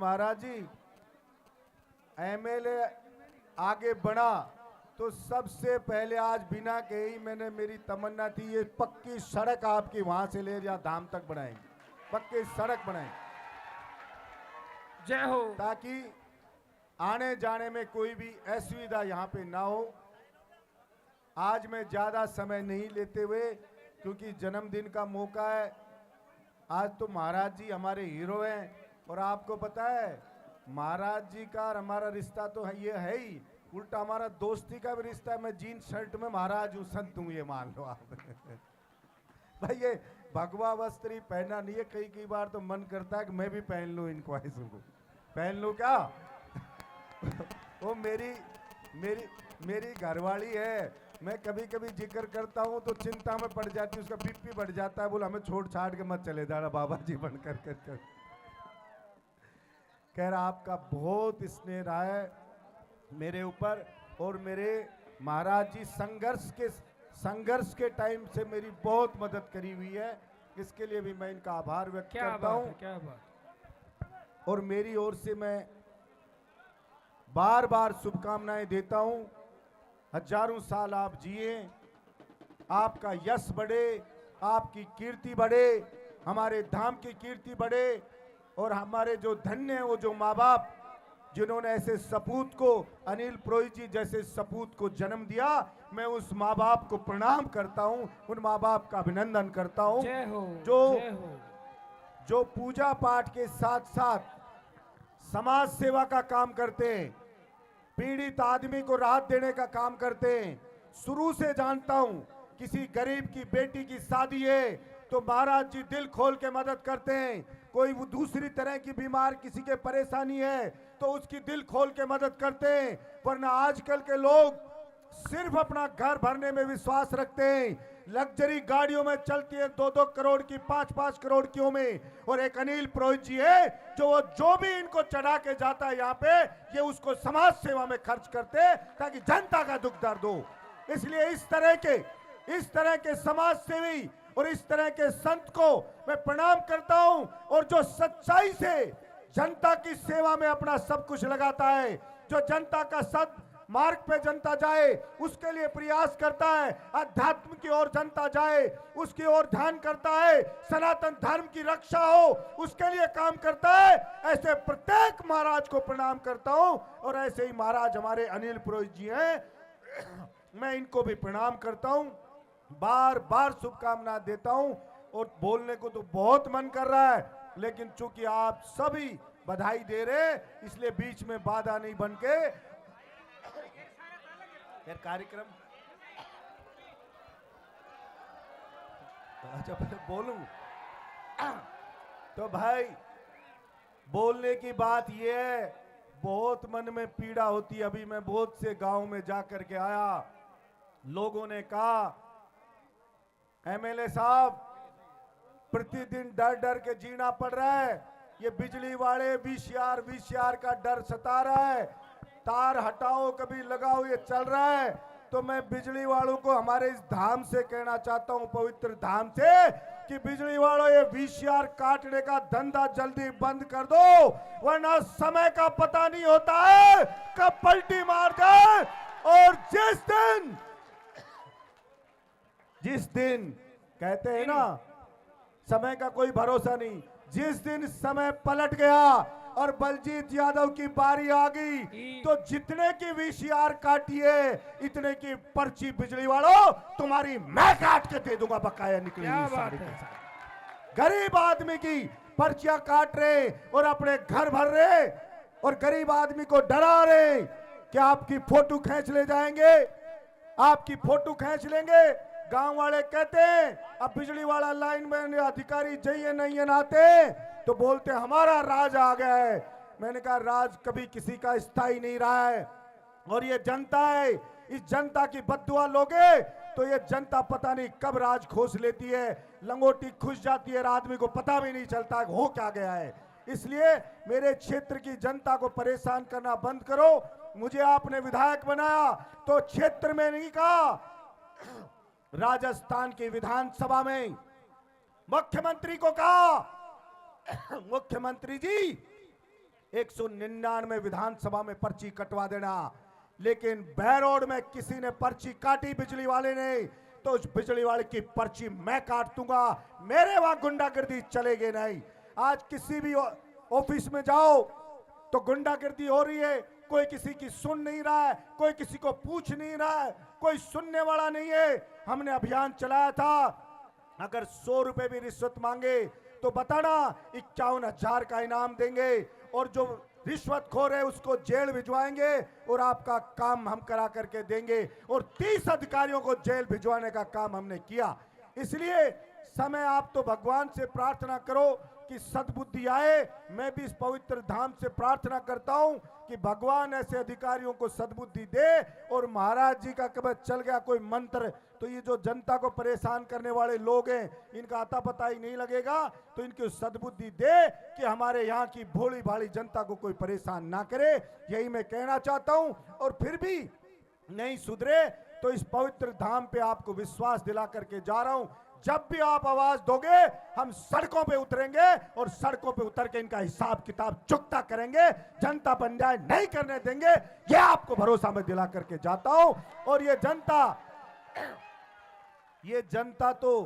महाराज जी MLA आगे बढ़ा तो सबसे पहले आज बिना कहे ही मैंने मेरी तमन्ना थी ये पक्की सड़क आपकी वहां से ले जा धाम तक बनाएंगे, पक्की सड़क बनाएंगे। जय हो। ताकि आने जाने में कोई भी असुविधा यहाँ पे ना हो। आज मैं ज्यादा समय नहीं लेते हुए, क्योंकि जन्मदिन का मौका है, आज तो महाराज जी हमारे हीरो हैं और आपको पता है महाराज जी का और हमारा रिश्ता तो है, ये है ही, उल्टा हमारा दोस्ती का भी रिश्ता है। मैं जीन्स शर्ट में महाराज हूँ, संत हूँ, ये मान लो आप। भाई ये भगवा वस्त्र ही पहना नहीं है, कई कई बार तो मन करता है कि मैं भी पहन लूँ इन ख्वाहिशों को, पहन लूँ क्या। वो मेरी घरवाली है, मैं कभी कभी जिक्र करता हूँ तो चिंता में पड़ जाती है, उसका बीपी बढ़ जाता है, बोला हमें छोड़ छाड़ के मत चले जाना बाबा जी बन कर। कह रहा आपका बहुत स्नेह रहा है मेरे ऊपर, और मेरे महाराज जी संघर्ष के टाइम से मेरी बहुत मदद करी हुई है, इसके लिए भी मैं इनका आभार व्यक्त करता हूँ। क्या बात। और मेरी ओर से मैं बार बार शुभकामनाएं देता हूं। हजारों साल आप जिए, आपका यश बढ़े, आपकी कीर्ति बढ़े, हमारे धाम की कीर्ति बढ़े, और हमारे जो धन्य हैं वो जो माँ बाप जिन्होंने ऐसे सपूत को, अनिल पुरोहित जी जैसे सपूत को जन्म दिया, मैं उस माँ बाप को प्रणाम करता हूं, उन माँ बाप का अभिनंदन करता हूं। जय हो, जो पूजा पाठ के साथ साथ समाज सेवा का काम करते हैं, पीड़ित आदमी को राहत देने का काम करते हैं। शुरू से जानता हूं, किसी गरीब की बेटी की शादी है तो महाराज जी दिल खोल के मदद करते हैं। कोई वो दूसरी तरह की बीमार किसी के परेशानी है तो उसकी दिल खोल के मदद करते हैं। वरना आजकल के लोग सिर्फ अपना घर भरने में विश्वास रखते हैं, लग्जरी गाड़ियों में चलती है 2-2 करोड़ की, 5-5 करोड़ की में, और एक अनिल पुरोहित जी है जो भी इनको चढ़ा के जाता है यहाँ पे, ये उसको समाज सेवा में खर्च करते हैं ताकि जनता का दुख दर्द हो। इसलिए इस तरह के समाज सेवी और इस तरह के संत को मैं प्रणाम करता हूं, और जो सच्चाई से जनता की सेवा में अपना सब कुछ लगाता है, जो जनता का सद मार्ग पे जनता जाए उसके लिए प्रयास करता है, अध्यात्म की ओर जनता जाए उसकी ओर ध्यान करता है, सनातन धर्म की रक्षा हो उसके लिए काम करता है, ऐसे प्रत्येक महाराज को प्रणाम करता हूं। और ऐसे ही महाराज हमारे अनिल पुरोहित जी हैं, मैं इनको भी प्रणाम करता हूं, बार बार शुभकामना देता हूं। और बोलने को तो बहुत मन कर रहा है, लेकिन चूंकि आप सभी बधाई दे रहे इसलिए बीच में बाधा नहीं बन के कार्यक्रम। अच्छा बोलूं तो भाई बोलने की बात यह है, बहुत मन में पीड़ा होती है। अभी मैं बहुत से गांव में जाकर के आया, लोगों ने कहा एमएलए साहब प्रतिदिन डर डर के जीना पड़ रहा है, ये बिजली वाले वीसीआर का डर सता रहा है, तार हटाओ कभी लगाओ ये चल रहा है। तो मैं बिजली वालों को हमारे इस धाम से कहना चाहता हूं, पवित्र धाम से, कि बिजली वालों ये वीसीआर काटने का धंधा जल्दी बंद कर दो, वरना समय का पता नहीं होता है कब पलटी मार दे। और जिस दिन कहते हैं ना समय का कोई भरोसा नहीं, जिस दिन समय पलट गया और बलजीत यादव की बारी आ गई तो जितने की वीसीआर काटी है इतने की पर्ची बिजली वालों तुम्हारी मैं काट के दे दूंगा, बकाया निकली सारी के सारी। गरीब आदमी की पर्चियां काट रहे और अपने घर भर रहे, और गरीब आदमी को डरा रहे कि आपकी फोटो खींच ले जाएंगे, आपकी फोटो खींच लेंगे। गांव वाले कहते हैं अब बिजली वाला लाइन में अधिकारी जाइए नहीं आते तो बोलते हमारा राज आ गया है। मैंने कहा राज कभी किसी का स्थायी नहीं रहा है, और ये जनता है, इस जनता की बद्दुआ लोगे तो ये जनता पता नहीं कब राज खोस लेती है, लंगोटी खुश जाती है, आदमी को पता भी नहीं चलता हो क्या गया है। इसलिए मेरे क्षेत्र की जनता को परेशान करना बंद करो। मुझे आपने विधायक बनाया तो क्षेत्र में नहीं कहा, राजस्थान की विधानसभा में मुख्यमंत्री को कहा मुख्यमंत्री जी 199 विधानसभा में पर्ची कटवा देना, लेकिन बहरोड में किसी ने पर्ची काटी बिजली वाले ने, तो उस बिजली वाले की पर्ची मैं काट दूंगा। मेरे वहां गुंडागर्दी चलेगी नहीं। आज किसी भी ऑफिस में जाओ तो गुंडागर्दी हो रही है, कोई किसी की सुन नहीं रहा है, कोई किसी को पूछ नहीं रहा है, कोई सुनने वाला नहीं है। हमने अभियान चलाया था, अगर 100 रुपए भी रिश्वत मांगे तो बताना 51,000 का इनाम देंगे, और जो रिश्वतखोर है उसको जेल भिजवाएंगे और आपका काम हम करा करके देंगे। और 30 अधिकारियों को जेल भिजवाने का काम हमने किया। इसलिए समय आप तो भगवान से प्रार्थना करो कि सद्बुद्धि आए। मैं भी इस पवित्र धाम से प्रार्थना करता हूं कि भगवान ऐसे अधिकारियों को सद्बुद्धि दे। और महाराज जी का कभी चल गया कोई मंत्र, तो ये जो जनता को परेशान करने वाले लोग हैं, इनका आता पता ही नहीं लगेगा। तो इनको सद्बुद्धि दे कि हमारे यहाँ की भोली भाली जनता को कोई परेशान ना करे, यही मैं कहना चाहता हूं। और फिर भी नहीं सुधरे तो इस पवित्र धाम पे आपको विश्वास दिला करके जा रहा हूं, जब भी आप आवाज दोगे हम सड़कों पे उतरेंगे और सड़कों पे उतर के इनका हिसाब किताब चुकता करेंगे। जनता बन जाए नहीं करने देंगे, ये आपको भरोसा मैं दिला करके जाता हूं। और ये जनता तो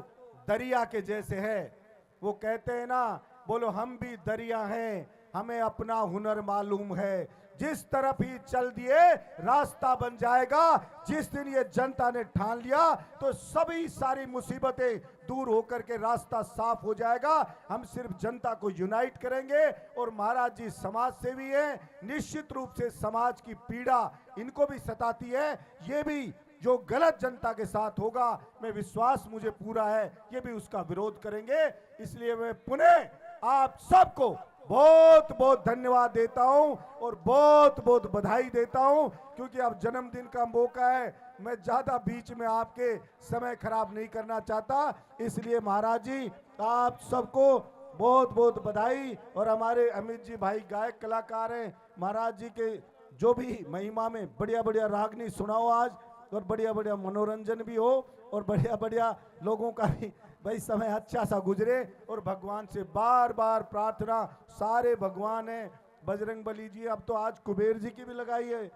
दरिया के जैसे है। वो कहते हैं ना, बोलो हम भी दरिया हैं, हमें अपना हुनर मालूम है। जिस तरफ ही चल दिए रास्ता बन जाएगा। जिस दिन ये जनता ने ठान लिया तो सभी सारी मुसीबतें दूर होकर के रास्ता साफ हो जाएगा। हम सिर्फ जनता को यूनाइट करेंगे। और महाराज जी समाज सेवी हैं, निश्चित रूप से समाज की पीड़ा इनको भी सताती है। ये भी जो गलत जनता के साथ होगा, मैं विश्वास मुझे पूरा है, ये भी उसका विरोध करेंगे। इसलिए मैं पुनः आप सबको बहुत बहुत धन्यवाद देता हूं और बहुत बहुत बधाई देता हूं, क्योंकि अब जन्मदिन का मौका है। मैं ज्यादा बीच में आपके समय खराब नहीं करना चाहता। इसलिए महाराज जी आप सबको बहुत बहुत बधाई। और हमारे अमित जी भाई गायक कलाकार हैं, महाराज जी के जो भी महिमा में बढ़िया बढ़िया रागनी सुनाओ आज, और बढ़िया बढ़िया मनोरंजन भी हो, और बढ़िया बढ़िया लोगों का भी भाई समय अच्छा सा गुजरे। और भगवान से बार बार प्रार्थना, सारे भगवान हैं, बजरंगबली जी, अब तो आज कुबेर जी की भी लगाई है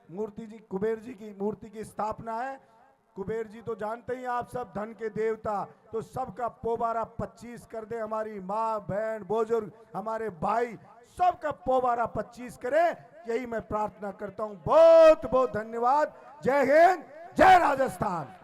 मूर्ति जी, कुबेर जी की मूर्ति की स्थापना है। कुबेर जी तो जानते ही आप सब धन के देवता, तो सबका पोबारा 25 कर दे। हमारी माँ बहन बुजुर्ग हमारे भाई सबका पोबारा 25 करे, यही मैं प्रार्थना करता हूँ। बहुत बहुत धन्यवाद। जय हिंद, जय राजस्थान।